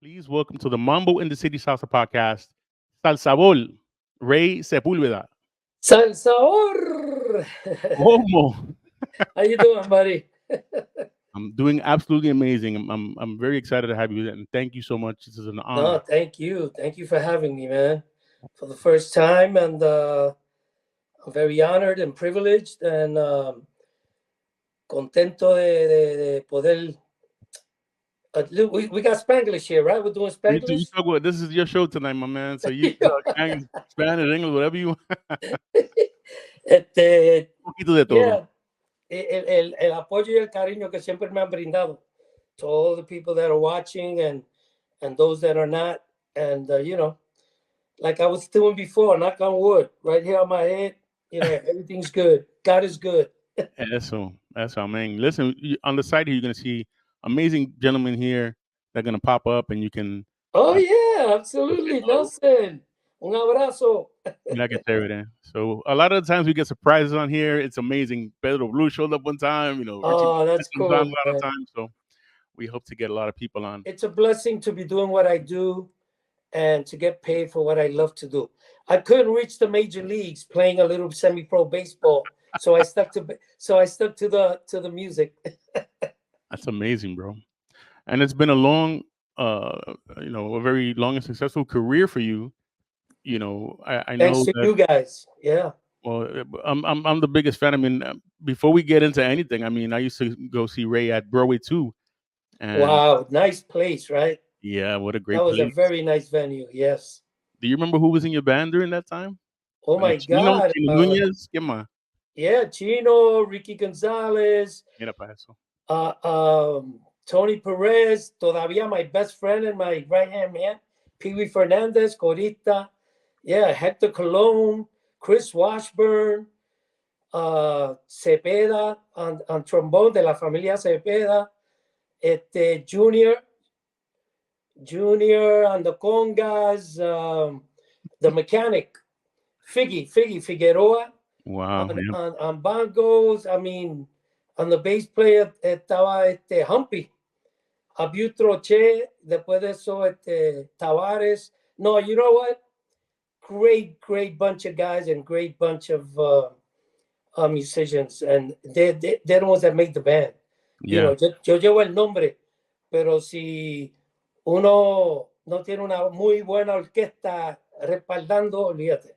Please welcome to the Mambo in the City Salsa Podcast, Salsabor, Ray Sepúlveda. Salsabor. Como? How you doing, buddy? I'm doing absolutely amazing. I'm very excited to have you, and thank you so much. This is an honor. No, thank you. Thank you for having me, man, for the first time. And I'm very honored and privileged and contento de poder. We got Spanglish here, right? We're doing You Spanglish. talk about this is your show tonight, my man. So you talk Spanish, English, whatever you want. este, Un poquito de todo. yeah, el apoyo y el cariño que siempre me han brindado to all the people that are watching and those that are not. And, like I was doing before, knock on wood, right here on my head, everything's good. God is good. That's all, man. Listen, on the side here, you're gonna see amazing gentlemen here that are gonna pop up, and you can. Oh, Uh, yeah, absolutely. Nelson, un abrazo. like I tell you that. So a lot of the times we get surprises on here. It's amazing. Pedro Blue showed up one time. Richie Oh, that's comes on a cool, lot of man. times. So we hope to get a lot of people on. It's a blessing to be doing what I do and to get paid for what I love to do. I couldn't reach the major leagues playing a little semi-pro baseball, so I stuck to the music. That's amazing, bro. And it's been a long, a very long and successful career for you. I Thanks know to that. you guys. Yeah. Well, I'm the biggest fan. I mean, before we get into anything, I mean, I used to go see Ray at Broadway too, and Wow, nice place, right? yeah, what a That great was a place. very nice venue. Yes. Do you remember who was in your band during that time? Oh my God. Chino Nunez, ¿qué más? Yeah, Chino, Ricky Gonzalez, Mira para eso. uh, Tony Perez, todavía my best friend and my right hand man, Pee Wee Fernandez, Corita, yeah, Hector Colon, Chris Washburn, Cepeda on trombone de la familia Cepeda, Junior on the congas, the mechanic, Figgy Figueroa Wow, yeah. on bongos. I mean, on the bass player estaba Humpy, Abutro Che, después de eso Tavares. No, you know what? Great bunch of guys and great bunch of musicians, and they're the ones that made the band. Yeah, Yo llevo el nombre, pero si uno no tiene una muy buena orquesta respaldando, olvídate.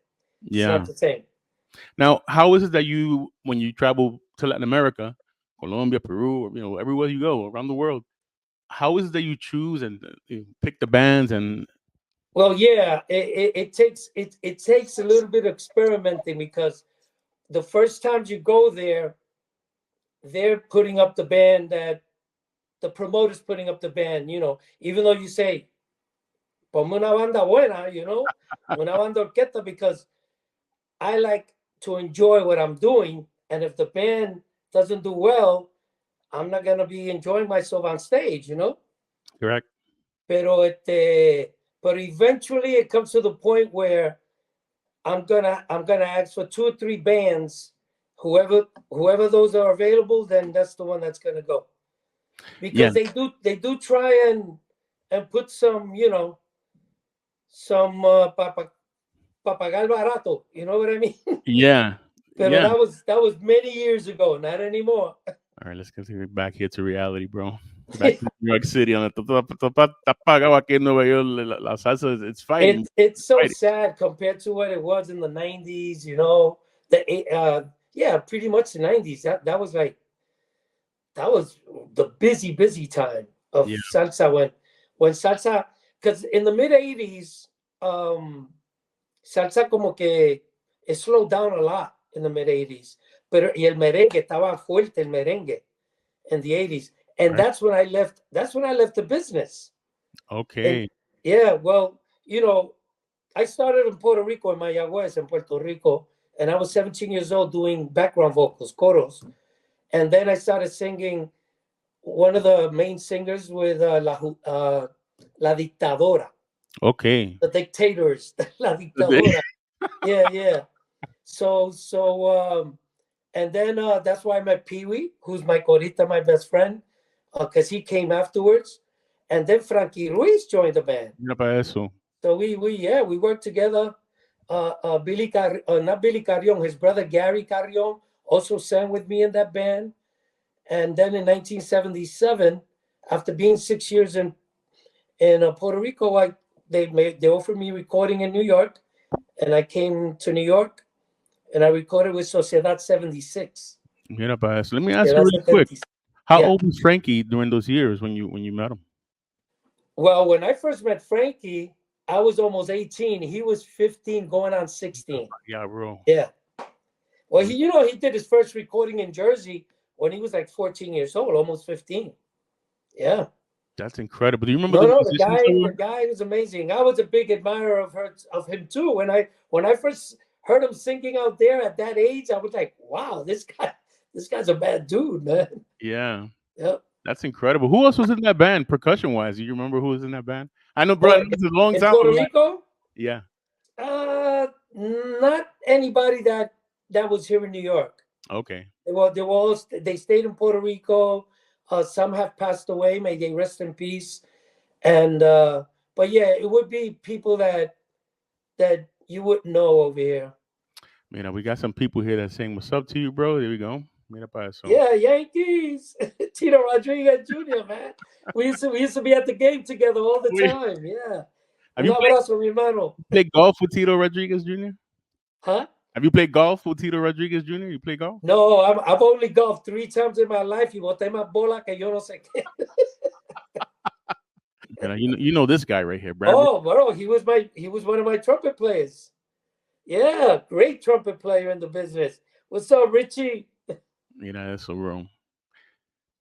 It's yeah. not the same. Now, how is it that when you travel to Latin America, Colombia, Peru, or everywhere you go around the world, how is it that you choose and you pick the bands and Well, yeah, it takes a little bit of experimenting because the first times you go there, they're putting up the band that the promoter's putting up the band. Even though you say, "Ponme una banda buena," una banda orquesta, because I like to enjoy what I'm doing, and if the band doesn't do well, I'm not gonna be enjoying myself on stage. correct? But eventually it comes to the point where I'm gonna ask for two or three bands. Whoever those are available, then that's the one that's gonna go. Yeah, Because they do try and put some papagal barato. You know what I mean? yeah, Pero yeah. that was many years ago, not anymore. All right, let's get back here to reality, bro. Back to New York City. Está pagado aquí en Nueva York. La salsa, it's fighting. It's so Fighting. sad compared to what it was in the 90s. Yeah, pretty much the 90s. That was the busy time of Yeah, salsa when salsa, because in the mid 80s, salsa como que it slowed down a lot in the mid 80s. Y el merengue estaba fuerte, el merengue in the 80s. And right. that's when I left the business. And Okay. yeah, well, I started in Puerto Rico, in Mayagüez, in Puerto Rico, and I was 17 years old doing background vocals, coros. And then I started singing, one of the main singers with La Dictadora, Okay. the dictators, La Dictadora. Yeah. So, and then that's why I met Pee Wee, who's my corita, my best friend, because he came afterwards. and then Frankie Ruiz joined the band. Mira para eso. So we worked together. Not Billy Carrion, his brother Gary Carrion also sang with me in that band. And then in 1977, after being 6 years in Puerto Rico, they offered me recording in New York, and I came to New York, and I recorded with Sociedad 76. Mira para eso. Let me ask you really quick. How old was Frankie during those years when you met him? Well, when I first met Frankie, I was almost 18. He was 15, going on 16. Yeah, bro. Yeah. Well, he did his first recording in Jersey when he was like 14 years old, almost 15. Yeah. That's incredible. Do you remember the guy was amazing. I was a big admirer of him too. When I first heard him singing out there at that age, I was like, wow, this guy's a bad dude, man. Yeah. Yep. That's incredible. Who else was in that band, percussion wise? Do you remember who was in that band? I know, bro. It's a long time. Puerto Rico? Yeah. Not anybody that was here in New York. Okay. They stayed in Puerto Rico. Some have passed away. May they rest in peace. And but yeah, it would be people that you wouldn't know over here. Man, we got some people here that saying what's up to you, bro. There we go. Yeah, Yankees. Tito Rodriguez Jr., man. We used to be at the game together all the time. Yeah. Have you played golf with Tito Rodriguez Jr.? Huh? Have you played golf with Tito Rodriguez Jr.? You play golf? No, I've only golfed 3 times in my life. Y boté más bola que yo no sé qué. You know this guy right here, Brad. Oh, bro, he was one of my trumpet players. Yeah, great trumpet player in the business. What's up, Richie? That's so wrong.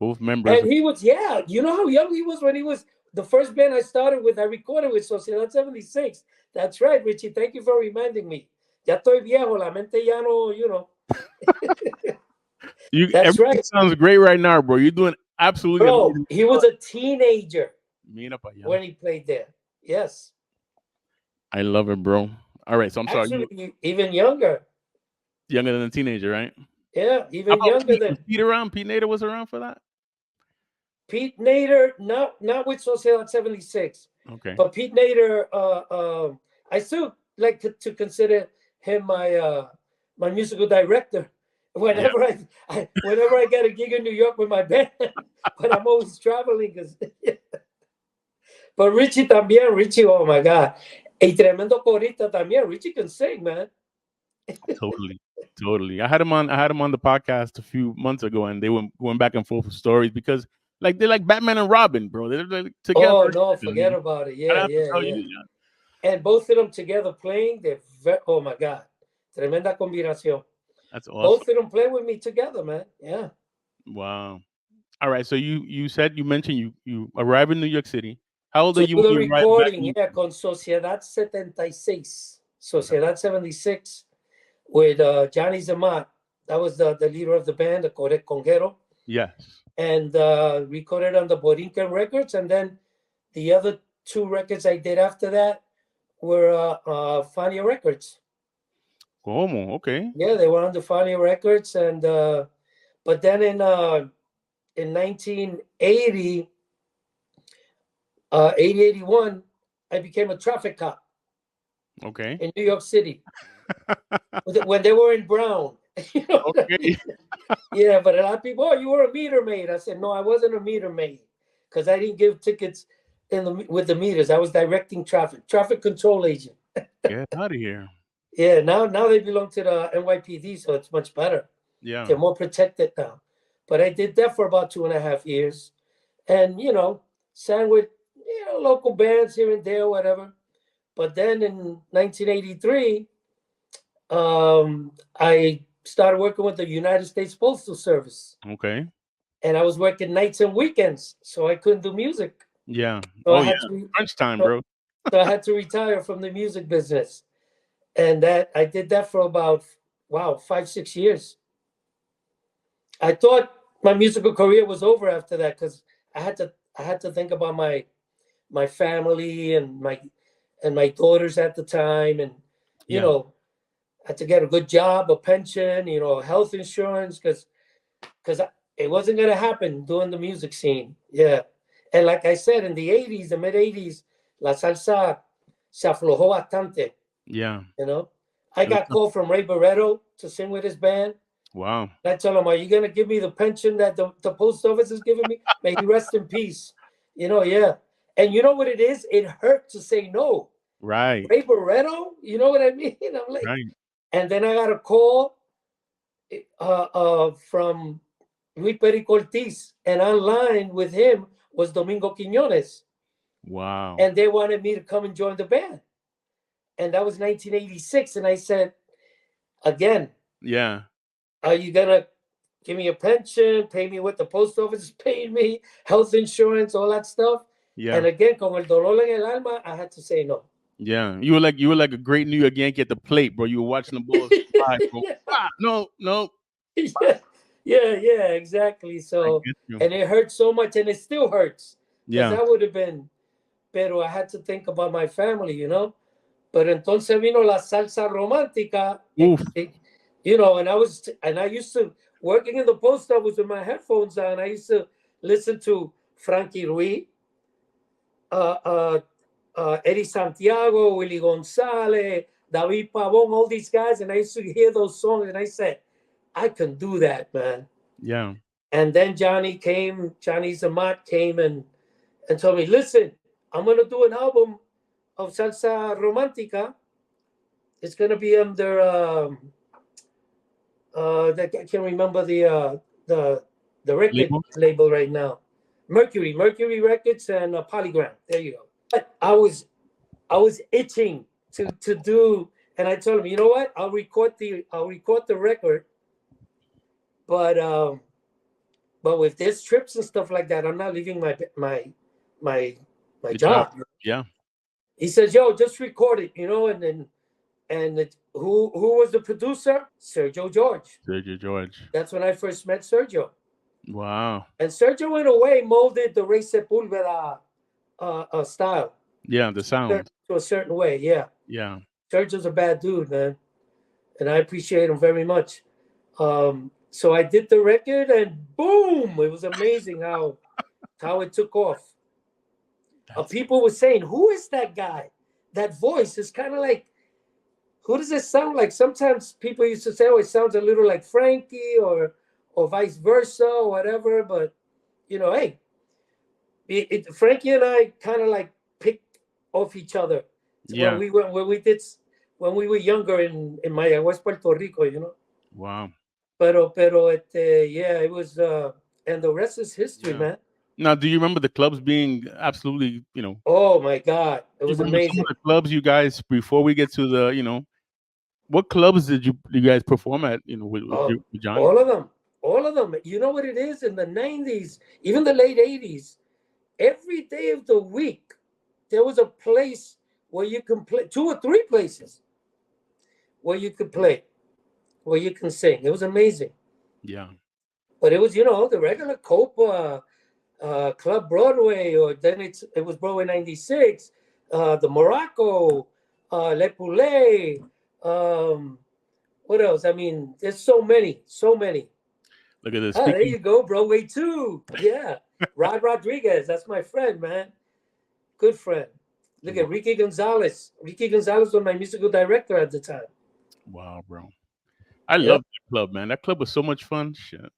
Both members. And he was, you know how young he was when he was the first band I started with. I recorded with Sociedad 76. That's right, Richie. Thank you for reminding me. Ya estoy viejo, la mente ya no, That's right. Sounds great right now, bro. You're doing absolutely amazing. He was a teenager when he played there. Yes. I love it, bro. All right, so I'm sorry. Even younger. Younger than a teenager, right? Yeah, even younger than Pete around. Pete Nader was around for that. Pete Nader, not with Sociedad 76. Okay. But Pete Nader, I still like to consider him my musical director. Whenever I get a gig in New York with my band, but I'm always traveling. But Richie también, Richie, oh my God, a tremendo corista también. Richie can sing, man. Totally. I had him on the podcast a few months ago, and they went back and forth with stories because they're like Batman and Robin, bro. They're together. Oh no, forget about it. Yeah. And both of them together playing, oh my God, tremenda combinación. That's awesome. Both of them play with me together, man. Yeah. Wow. All right. So you mentioned you arrived in New York City. How old are you? The recording, con Sociedad 76, Sociedad 76, with Johnny Zamat. That was the leader of the band, the conguero. Yes. And recorded on the Borinquen records, and then the other 2 records I did after that were Fania Records. Como? Okay. Yeah, they were on the Fania Records, and but then in 1980, 81, I became a traffic cop. Okay. In New York City, when they were in Brown. Okay. Yeah, but a lot of people, you were a meter maid. I said, no, I wasn't a meter maid because I didn't give tickets with the meters. I was directing traffic control agent. Get out of here. Yeah, now they belong to the NYPD, so it's much better. Yeah, they're more protected now. But I did that for about 2.5 years, and sang with local bands here and there, whatever. But then in 1983, I started working with the United States Postal Service. Okay. And I was working nights and weekends, so I couldn't do music. Yeah. So crunch time, bro. So I had to retire from the music business. And I did that for about 5-6 years. I thought my musical career was over after that because I had to think about my family and my daughters at the time, and you know, I had to get a good job, a pension, health insurance, because it wasn't gonna happen doing the music scene. Yeah, And like I said, in the 80s, the mid 80s, la salsa se aflojó bastante, Yeah. you know. I It was got called from Ray Barretto to sing with his band. wow. I told him, "Are you gonna give me the pension that the post office is giving me? May he rest in peace." You know, yeah. And you know what it is? It hurt to say no. Right. Ray Barretto, you know what I mean? I'm like, Right. and then I got a call from Luis Perico Ortiz, and online with him was Domingo Quiñones, Wow. and they wanted me to come and join the band. And that was 1986, and I said, again, Yeah. are you gonna give me a pension, pay me what the post office is paying me, health insurance, all that stuff? Yeah. And again, con el dolor en el alma, I had to say no. Yeah. You were like a great New York Yankee at the plate, bro. You were watching the Bulls fly, bro. Ah, no, no. yeah, exactly. I So, get you. and it hurt so much, and it still hurts, because Yeah. that would have been, pero I had to think about my family, you know. But entonces vino la salsa romántica, Oof. you know, and I used to, working in the post office with my headphones on, I used to listen to Frankie Ruiz, Eddie Santiago, Willie Gonzalez, David Pavon, all these guys, and I used to hear those songs, and I said, I can do that, man. Yeah. And then Johnny Zamat came and told me, listen, I'm gonna do an album of salsa romántica. It's gonna be under I can't remember the record label right now. Mercury Records and Polygram. There you go. But I was itching to do, and I told him, you know what? I'll record the record, but with this trips and stuff like that, I'm not leaving my job. Yeah. He says, yo, just record it, you know, who was the producer? Sergio George. Sergio George. That's when I first met Sergio. Wow. And Sergio, in a way, molded the Ray Sepúlveda style. Yeah, the sound. To a certain way, yeah. Yeah. Sergio's a bad dude, man. And I appreciate him very much. So I did the record, and boom, it was amazing how it took off. People were saying, who is that guy? That voice is kind of like, who does it sound like? Sometimes people used to say, oh, it sounds a little like Frankie or vice versa or whatever. But, you know, hey, Frankie and I kind of like picked off each other. Yeah. When we were younger in Mayagüez, Puerto Rico, you know. Wow. Pero yeah, it was, and the rest is history, man. Now, do you remember the clubs being absolutely, you know? Oh my God, it was amazing. Some of the clubs you guys, before we get to the, you know, what clubs did you guys perform at? You know, with Johnny? All of them. You know what it is? In the 90s, even the late 80s, every day of the week, there was a place where you can play, 2 or 3 places where you could play, where you can sing. It was amazing. Yeah. But it was, you know, the regular Copa, Club Broadway, or then it was Broadway 96, the Morocco, Le Poulet, what else? I mean, there's so many. Look at this. There you go, Broadway 2. Yeah. Rod Rodriguez, that's my friend, man. Good friend. Look at Ricky Gonzalez. Ricky Gonzalez was my musical director at the time. Wow, bro. I love that club, man. That club was so much fun. Shit.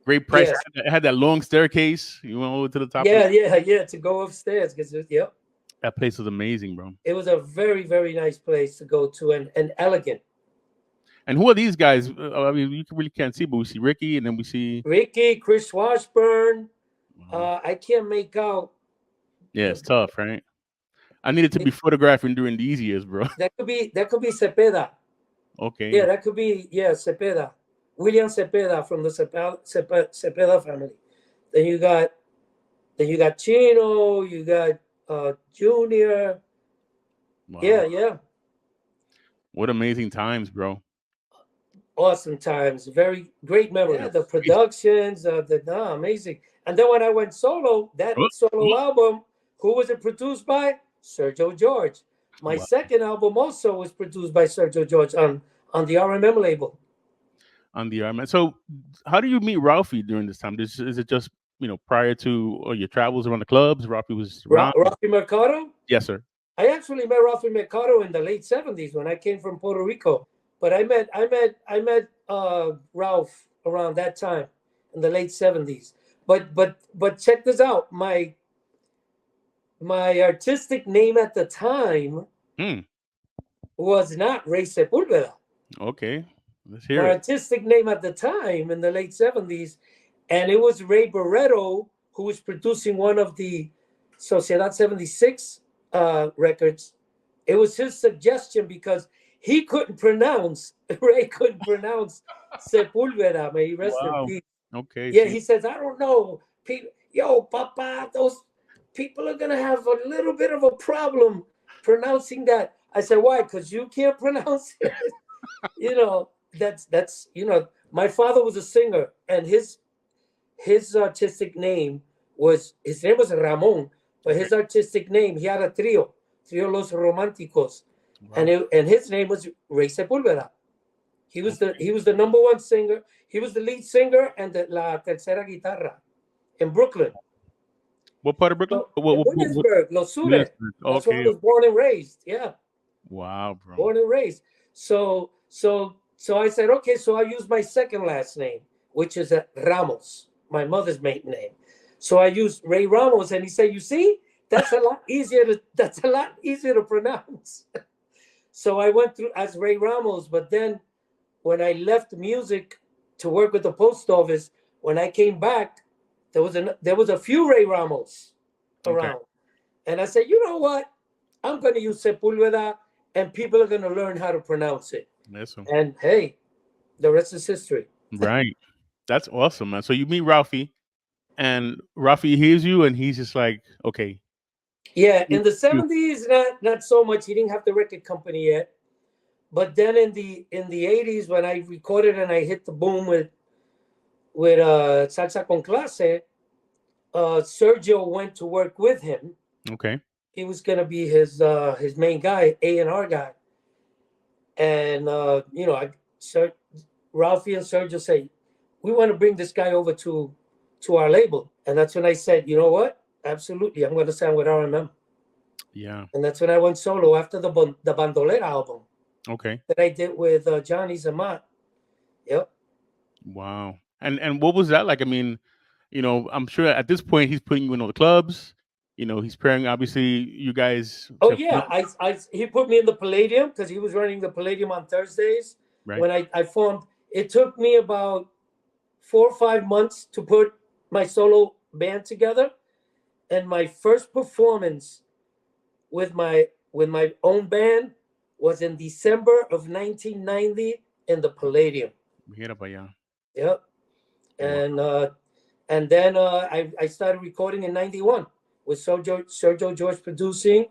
Great price. Yeah. It had that long staircase. You went over to the top. Yeah. To go upstairs. Yep. That place was amazing, bro. It was a very, very nice place to go to, and elegant. And who are these guys? I mean, you really can't see, but we see Ricky, and then we see Ricky, Chris Washburn. I can't make out. Yeah, it's tough, right? I needed to be photographing during these years, bro. That could be Cepeda. Okay. Yeah, that could be Cepeda. William Cepeda from the Cepeda family. Then you got Chino, you got Junior. Wow. Yeah. What amazing times, bro. Awesome times. Very great memory. Yeah, the productions, amazing. And then when I went solo, that solo album, who was it produced by? Sergio George. My second album also was produced by Sergio George on the RMM label. On the RMM. So how do you meet Ralphie during this time? Is it just prior to your travels around the clubs, Rafi was around? Rafi Mercado. Yes, sir. I actually met Rafi Mercado in the late '70s when I came from Puerto Rico. But I met Ralph around that time in the late '70s. But check this out. My artistic name at the time Hmm. was not Ray Sepúlveda. Okay. Let's My hear it. artistic name at the time in the late '70s, and it was Ray Barreto, who was producing one of the Sociedad 76 records. It was his suggestion because he couldn't pronounce, Ray couldn't pronounce Sepúlveda, may he rest in Wow. peace. Okay. Yeah, See. he says, I don't know. Yo, Papa, those people are going to have a little bit of a problem pronouncing that. I said, why? Because you can't pronounce it. you know, that's my father was a singer, and his artistic name his name was Ramon, but his artistic name, he had a trio Los Románticos, Wow. and his name was Ray Sepúlveda. He was the number one singer. He was the lead singer and la tercera guitarra in Brooklyn. What part of Brooklyn? So in Williamsburg, Los Sure. Williamsburg. That's where I Okay. was born and raised. Yeah, Wow, bro. born and raised. So I said, okay, so I use my second last name, which is Ramos, my mother's maiden name. So I used Ray Ramos, and he said, you see, that's a lot easier to pronounce. So I went through as Ray Ramos, but then when I left music to work with the post office, when I came back, there was a few Ray Ramos around. Okay. And I said, you know what? I'm going to use Sepúlveda, and people are going to learn how to pronounce it. Listen. And hey, the rest is history. Right. That's awesome, man. So you meet Ralphie, and Ralphie hears you, and he's just like, okay. Yeah, in the You. 70s, not so much. He didn't have the record company yet. But then in the 80s, when I recorded and I hit the boom with Salsa con Clase, Sergio went to work with him. Okay. He was going to be his main guy, A&R guy. And Ralphie and Sergio say, we want to bring this guy over to our label. And that's when I said, you know what? Absolutely, I'm going to sign with RMM. Yeah. And that's when I went solo after the Bandolera album Okay. that I did with Johnny Zamat. Yep. Wow. And what was that like? I mean, I'm sure at this point he's putting you in all the clubs. He's pairing obviously you guys. Oh yeah, he put me in the Palladium because he was running the Palladium on Thursdays. Right. When I formed, it took me about 4 or 5 months to put my solo band together, and my first performance with my own band was in December of 1990 in the Palladium. Mira pa allá. Yep. And then I started recording in '91 with Sergio George producing.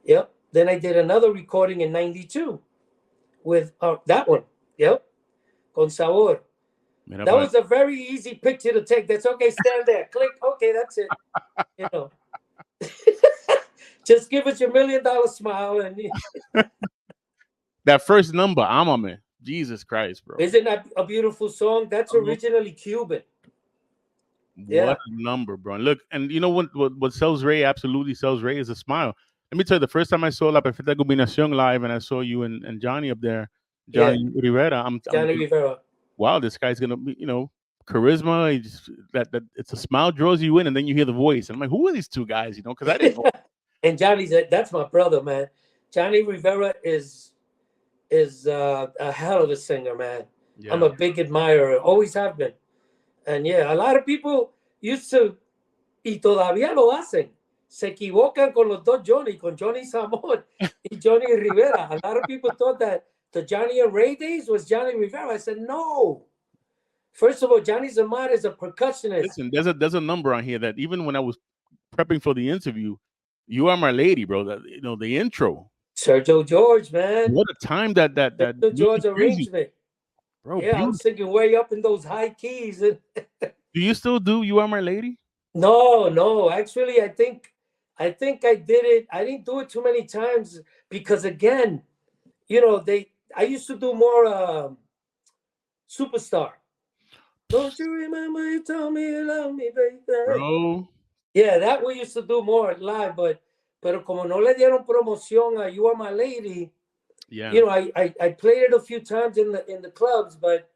Yep. Then I did another recording in '92 with that one. Yep. Con Sabor. Mira That pa. was a very easy picture to take. That's okay. Stand there. Click. Okay, that's it. Just give us your $1 million smile, and That first number, I'm on it. Jesus Christ, bro. isn't that a beautiful song? That's originally Cuban. Yeah. What a number, bro. And look, and you know what sells Ray, absolutely sells Ray, is a smile. Let me tell you, the first time I saw La Perfecta Combination live and I saw you and Johnny up there, Johnny Rivera, I'm Johnny Rivera. wow, this guy's gonna be, charisma. He just, that it's a smile draws you in, and then you hear the voice. And I'm like, who are these two guys? Because I didn't know. And that's my brother, man. Johnny Rivera is a hell of a singer, man. Yeah. I'm a big admirer, always have been. And yeah, a lot of people used to, y todavía lo hacen, se equivocan con los dos Johnny, con Johnny Zamor y Johnny Rivera. A lot of people thought that the Johnny and Ray days was Johnny Rivera. I said, no. First of all, Johnny Zamor is a percussionist. Listen, there's a number on here that even when I was prepping for the interview, "You Are My Lady," bro. That the intro. Sergio George, man. What a time that Sergio George arrangement. Bro, yeah, I was singing way up in those high keys. Do you still do "You Are My Lady"? No. Actually, I think I did it. I didn't do it too many times because, again, I used to do more Superstar. Don't you remember you told me you love me, baby? Bro. Yeah, that we used to do more live, pero como no le dieron promoción a You Are My Lady, Yeah. you know, I played it a few times in the clubs, but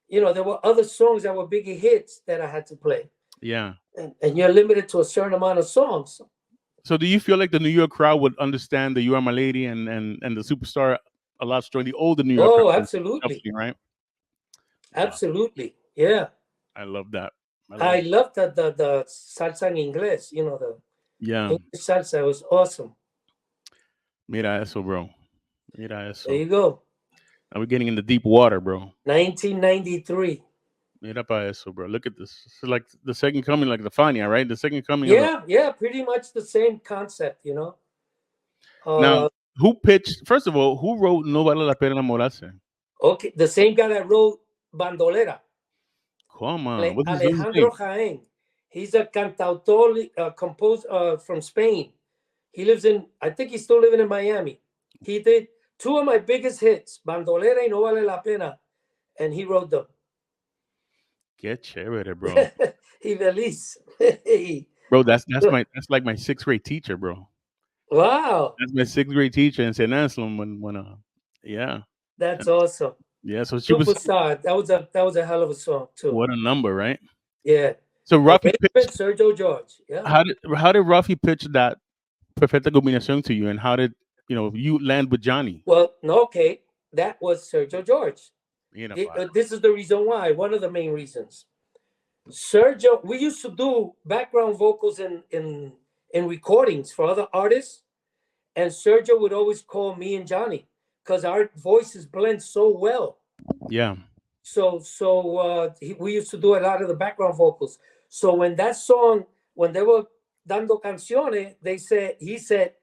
you know, there were other songs that were bigger hits that I had to play. Yeah. And you're limited to a certain amount of songs. So do you feel like the New York crowd would understand the You Are My Lady and the Superstar a lot stronger? The older New York crowd, Oh, absolutely. definitely, right? Wow. Absolutely. Yeah. I love that. I I love loved the salsa en inglés, you know, the Yeah. English salsa was awesome. Mira eso, bro. Mira There eso. you go. Now we're getting into deep water, bro. 1993. Mira pa eso, bro. Look at this. This is like the second coming, like the Fania, right? The second coming of the. Yeah, pretty much the same concept, you know. Now, Uh, who pitched? First of all, who wrote "No Vale la Pena Enamorarse"? okay, the same guy that wrote Bandolera, Come on, what's his Alejandro name? Jaén. He's a cantautor, composer from Spain. He lives in, I think he's still living in Miami. He did two of my biggest hits, Bandolera y No Vale la Pena, and he wrote them. Qué chévere, bro. He feliz. Bro, that's like my sixth grade teacher, bro. Wow, That's my sixth grade teacher in St. Anselm when yeah. that's awesome. Yeah, so she was Superstar. That was a hell of a song too. what a number, right? Yeah. So Ruffy pitched Sergio George. Yeah. how did Ruffy pitch that Perfecta Combination to you, and how did you land with Johnny? Well, no, okay. That was Sergio George. You know, This is the reason why. One of the main reasons. Sergio, we used to do background vocals in recordings for other artists, and Sergio would always call me and Johnny because our voices blend so well. yeah, We used to do a lot of the background vocals. So when that song, when they were dando canciones, he said,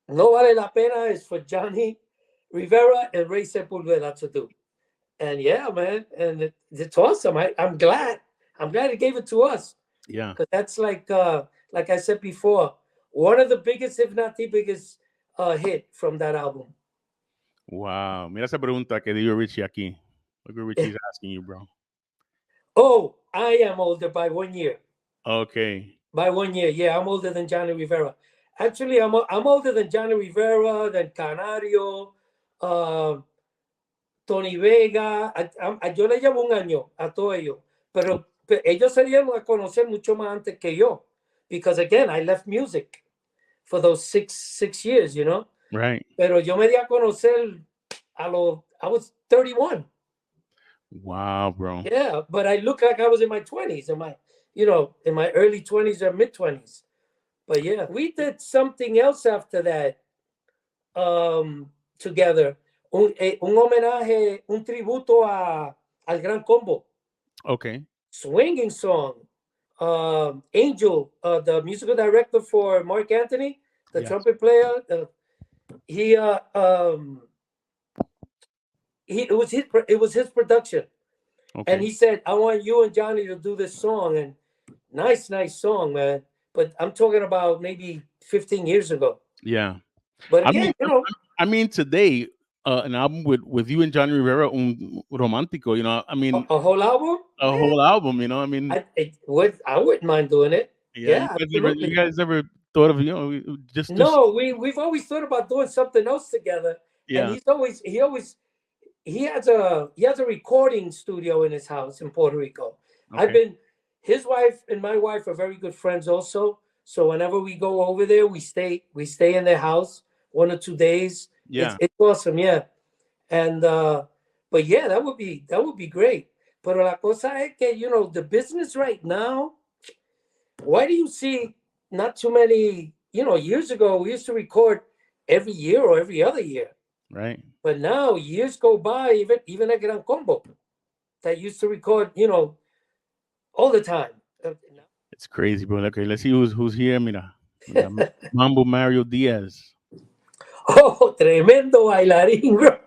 "No vale la pena" is for Johnny Rivera and Ray Sepúlveda to do. And yeah, man, and it's awesome. I'm glad. I'm glad he gave it to us yeah. because that's like I said before, one of the biggest, if not the biggest, hit from that album. Wow. Mira esa pregunta que dio Richie aquí. Look what Richie's asking you, bro. Oh, I am older by 1 year. Okay. By 1 year, yeah, I'm older than Johnny Rivera. Actually, I'm older than Johnny Rivera, than Canario, Tony Vega. Yo le llevo un año a todos ellos, pero ellos se dieron a conocer mucho más antes que yo, because again, I left music for those six years, you know. Right. Pero yo me di a conocer I was 31. Wow, bro. Yeah, but I look like I was in my 20s, in my early 20s or mid 20s. But yeah, we did something else after that together. Un homenaje, un tributo al Gran Combo. Okay. Swinging song. Angel, the musical director for Mark Anthony, the trumpet player, it was his production. Okay. And he said, "I want you and Johnny to do this song." And nice song, man. But I'm talking about maybe 15 years ago. Yeah. But again, I mean today, an album with you and Johnny Rivera, un romántico, I mean a whole album? A whole album, I mean I wouldn't mind doing it. Yeah, you guys ever thought of just No, we've always thought about doing something else together. Yeah. And he has a recording studio in his house in Puerto Rico. Okay. His wife and my wife are very good friends also. So whenever we go over there, we stay in their house 1 or 2 days. Yeah. It's awesome, yeah. And but yeah, that would be great. Pero la cosa es que, the business right now, why do you see not too many, years ago we used to record every year or every other year. Right. But now years go by, even a Gran Combo that used to record, all the time. It's crazy, bro. Okay, let's see who's here. Mira. Mambo Mario Diaz. Oh, tremendo bailarín, bro.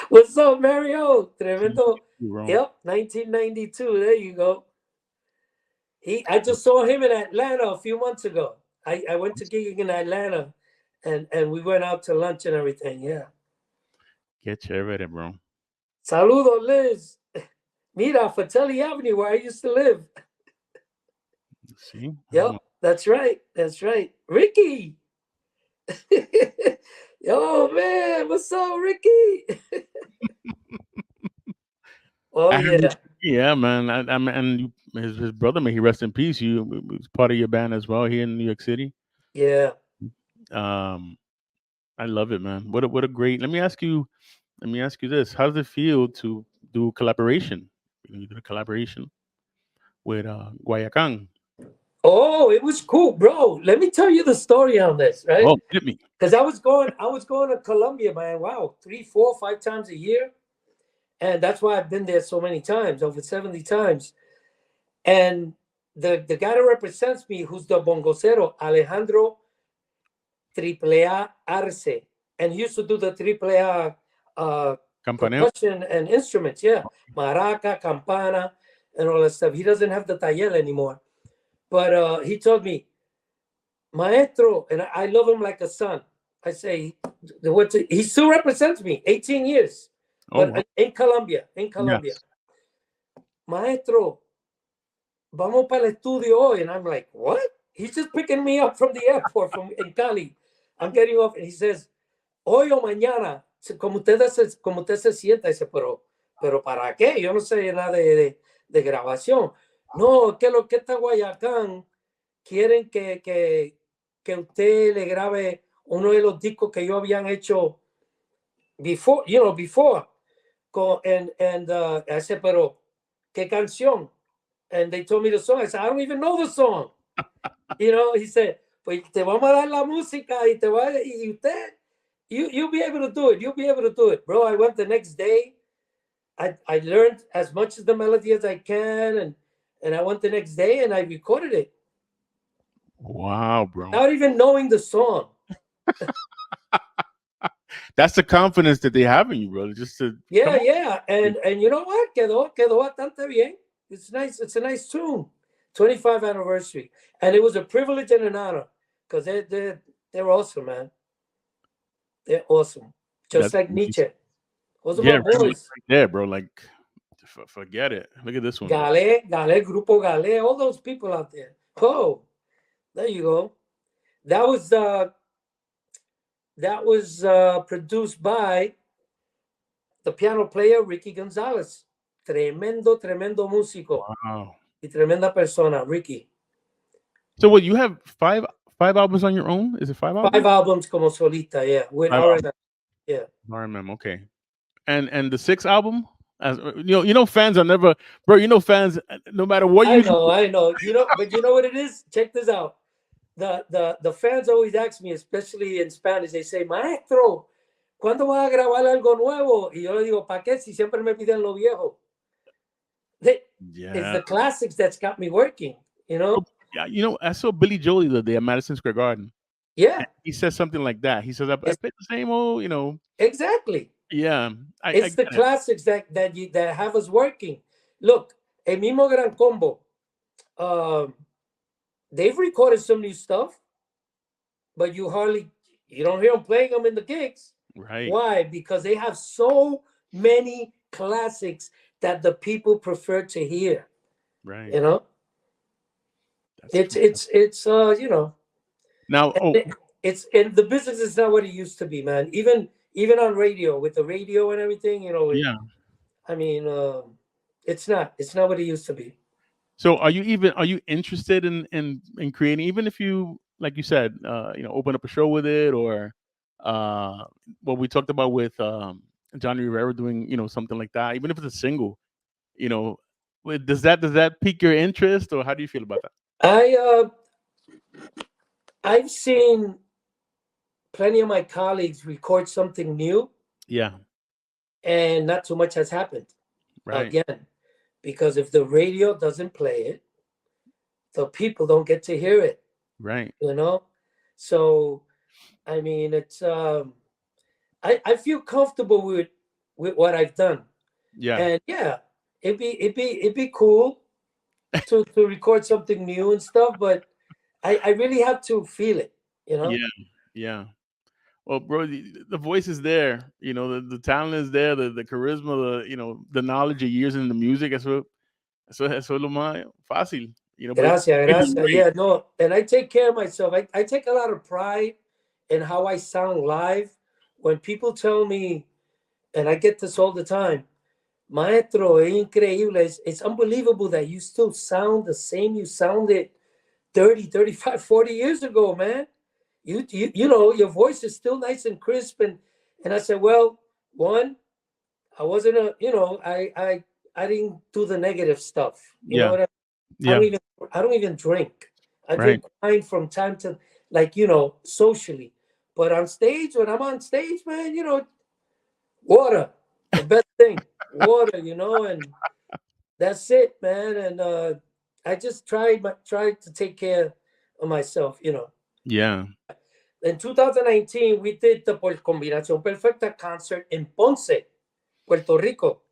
What's up, Mario? Tremendo. Yep, 1992. There you go. I just saw him in Atlanta a few months ago. I went to gigging in Atlanta, and we went out to lunch and everything. Yeah. Qué chévere, bro. Saludos, Liz. Mira, Fratelli Avenue, where I used to live. See, Yep, that's right. That's right. Ricky. Yo, man, what's up, Ricky? Oh, I heard yeah. yeah, man. And his brother, may he rest in peace. You was part of your band as well here in New York City. Yeah. Um, I love it, man. What a great. Let me ask you this: how does it feel to do collaboration? You did a collaboration with Guayacán. Oh, it was cool, bro. Let me tell you the story on this, right? Oh, hit me. Because I was going to Colombia, man. Wow, 3, 4, 5 times a year, and that's why I've been there so many times, over 70 times. And the guy that represents me, who's the bongocero, Alejandro Triple A Arce, and he used to do the Triple A Campaneo. percussion and instruments, yeah, maraca, campana, and all that stuff. He doesn't have the taller anymore, but he told me, Maestro, and I love him like a son. I say, he still represents me, 18 years, Oh, but wow. in Colombia, Yes. Maestro, vamos para el estudio hoy. And I'm like, what? He's just picking me up from the airport in Cali. I'm getting off, and he says, hoy o mañana, como usted se sienta. Dice, pero ¿para qué? Yo no sé nada de grabación. No, que lo que está Guayacán quieren que usted le grabe uno de los discos que yo habían hecho before. I said, pero ¿qué canción? And they told me the song. I said, I don't even know the song. He said, pues te vamos a dar la música y usted, you'll be able to do it. You'll be able to do it. Bro, I went the next day. I learned as much of the melody as I can, and I went the next day and I recorded it. Wow, bro. Without even knowing the song. That's the confidence that they have in you, brother. Just to Yeah. And you know what? Quedó bastante bien. It's nice. It's a nice tune. 25th anniversary. And it was a privilege and an honor because they're awesome, man. They're awesome. Just like Nietzsche. Those are my boys. Right there, bro. Like, forget it. Look at this one. Gale, Grupo Gale, all those people out there. Oh, there you go. That was produced by the piano player Ricky Gonzalez. Tremendo músico. Wow. Y tremenda persona, Ricky. So what? You have five albums on your own? Is it 5 albums? 5 albums como solista, yeah. With R&M, yeah. R&M, okay. And the 6th album, as fans are never, bro. Fans, no matter what I know. But you know what it is? Check this out. The fans always ask me, especially in Spanish, they say, Maestro, ¿cuándo vas a grabar algo nuevo? Y yo le digo, ¿para qué? Si siempre me piden lo viejo. It's the classics that's got me working, Yeah, I saw Billy Joel the other day at Madison Square Garden. Yeah. And he says something like that. He says, I play the same old, Exactly. Yeah. It's the classics that have us working. Look, El Mismo Gran Combo, they've recorded some new stuff, but you don't hear them playing them in the gigs. Right. Why? Because they have so many classics that the people prefer to hear. Right. It's Now, it's in the business is not what it used to be, man. Even on radio, with the radio and everything, yeah. I mean, it's not what it used to be. So are you interested in creating, even if you, like you said, open up a show with it, or what we talked about with Johnny Rivera doing, something like that, even if it's a single, does that pique your interest, or how do you feel about that? I've seen plenty of my colleagues record something new. Yeah. And not too much has happened. Right. Again, because if the radio doesn't play it, the people don't get to hear it. Right. So, I mean, it's I feel comfortable with what I've done. Yeah. And yeah, it'd be cool to record something new and stuff, but I really have to feel it. Yeah. Well, bro, the voice is there. You know, the talent is there. The charisma, the knowledge of years in the music. Eso es lo más fácil. But it's Gracias, maybe gracias. Ray. Yeah, no, and I take care of myself. I take a lot of pride in how I sound live. When people tell me, and I get this all the time, Maestro, es increíble. It's unbelievable that you still sound the same you sounded 30, 35, 40 years ago, man. You know, your voice is still nice and crisp. And I said, well, one, I wasn't I didn't do the negative stuff. You know Yeah, what yeah, I don't even drink. I right. drink wine from time to, socially. But on stage, when I'm on stage, man, water, the best thing. Water, and that's it, man. And I just tried to take care of myself. Yeah. In 2019, we did the Combinación Perfecta concert in Ponce, Puerto Rico,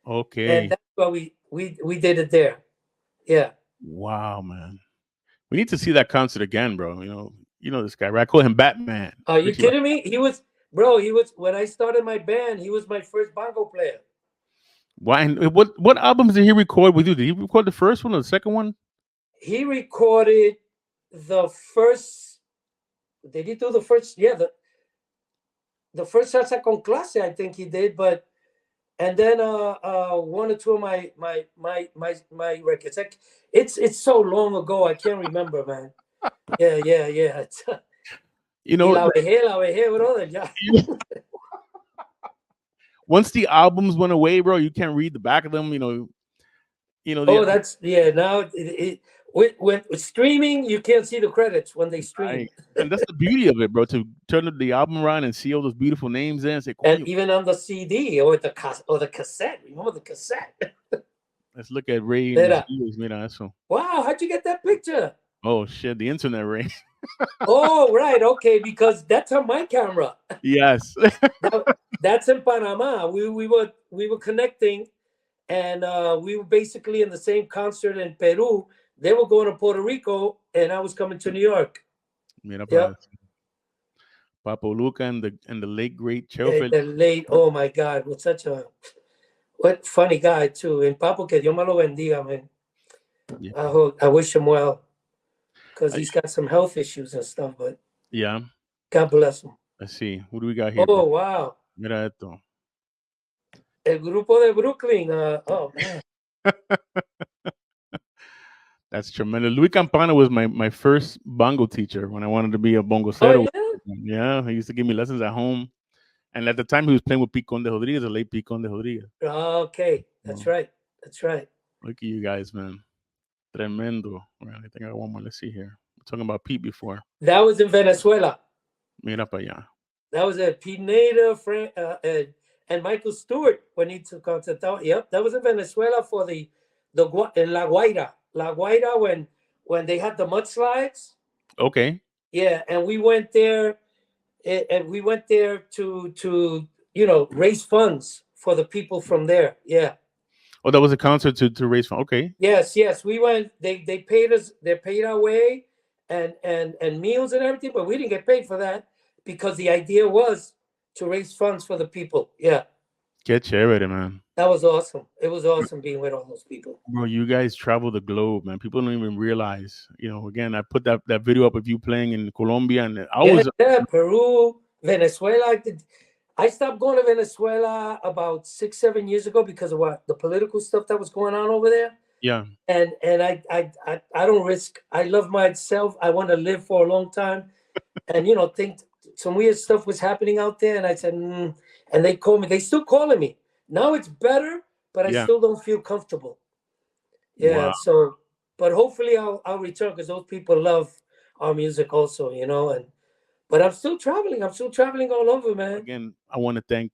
and Okay. that's why we did it there. Yeah. Wow, man. We need to see that concert again, bro. This guy, right? I call him Batman. Are you Richie kidding me? He was when I started my band. He was my first bongo player. Why? And what albums did he record with you? Did he record the first one or the second one? He recorded the first. Did he do the first? Yeah, the first salsa con clase. I think he did, but and then one or two of my records. Like, it's so long ago. I can't remember, man. Yeah. You Y know, la vejé, brother. Yeah. once the albums went away, bro, you can't read the back of them. Oh, The that's now. With streaming, you can't see the credits when they stream, right. And that's the beauty of it, bro. To turn the album around and see all those beautiful names there and say, and "Coño, even on the CD or the cassette. Remember the cassette? let's look at Ray and his Mira, heels." Mira eso. wow, how'd you get that picture? Oh shit, the internet, Ray. Oh, right, okay, because that's on my camera. Yes. That's in Panama. We were connecting, and we were basically in the same concert in Peru. They were going to Puerto Rico, and I was coming to New York. Mira para Yep. eso. Papo Luca and the late great Cheo. The late, oh my God, what funny guy too. And Papo, que Dios me lo bendiga, man. Yeah. I wish him well, because he's got some health issues and stuff. But Yeah. God bless him. Let's see. Who do we got here, Oh bro? wow, Mira esto. el grupo de Brooklyn. Oh man. That's tremendous. Luis Campana was my first bongo teacher when I wanted to be a Oh bongocero. yeah. Yeah, he used to give me lessons at home. And at the time, he was playing with Picon de Rodriguez, the late Picon de Rodriguez. Okay, that's Oh, right. That's right. look at you guys, man. Tremendo. Well, I think I got one more. Let's see here. We're talking about Pete before. That was in Venezuela. Mira para allá. That was at Pete Nader, Frank, and Michael Stewart when he took out the. Yep, that was in Venezuela for in La Guaira. La Guaira when they had the mudslides. Okay. Yeah, and we went there, and we went there to raise funds for the people from there. Yeah. Oh, that was a concert to raise funds. Okay. Yes. We went. They paid us. They paid our way, and meals and everything, but we didn't get paid for that because the idea was to raise funds for the people. Yeah. Qué chévere, man. That was awesome. It was awesome being with all those people. Bro, you guys travel the globe, man. People don't even realize. Again, I put that video up of you playing in Colombia, and Peru, Venezuela. I stopped going to Venezuela about 6-7 years ago because of the political stuff that was going on over there. Yeah. And I don't risk. I love myself. I want to live for a long time, and think some weird stuff was happening out there. And I said, and they called me. They still calling me. Now it's better, but I still don't feel comfortable. Yeah. Wow. So, but hopefully I'll return because those people love our music also, but I'm still traveling. I'm still traveling all over, man. Again, I want to thank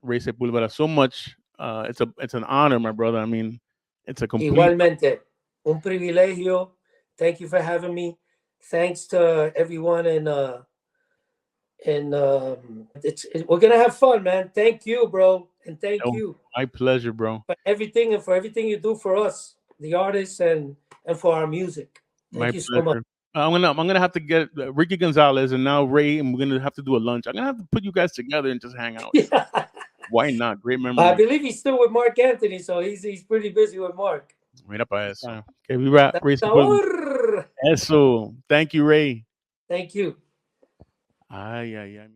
Ray Sepúlveda so much. It's an honor, my brother. I mean, it's a complete. Igualmente, un privilegio. Thank you for having me. Thanks to everyone, and we're gonna have fun, man. Thank you, bro, and thank you. My pleasure, bro. For everything you do for us, the artists, and for our music. Thank you so much. I'm gonna have to get Ricky Gonzalez and now Ray, and we're gonna have to do a lunch. I'm gonna have to put you guys together and just hang out. Yeah. Why not? Great I memory. believe he's still with Mark Anthony, so he's pretty busy with Mark. Mira para That's eso. fine. Okay, we wrap. Ray Sepúlveda. Salsabor. Eso. Thank you, Ray. Thank you. Ay, ay, ay.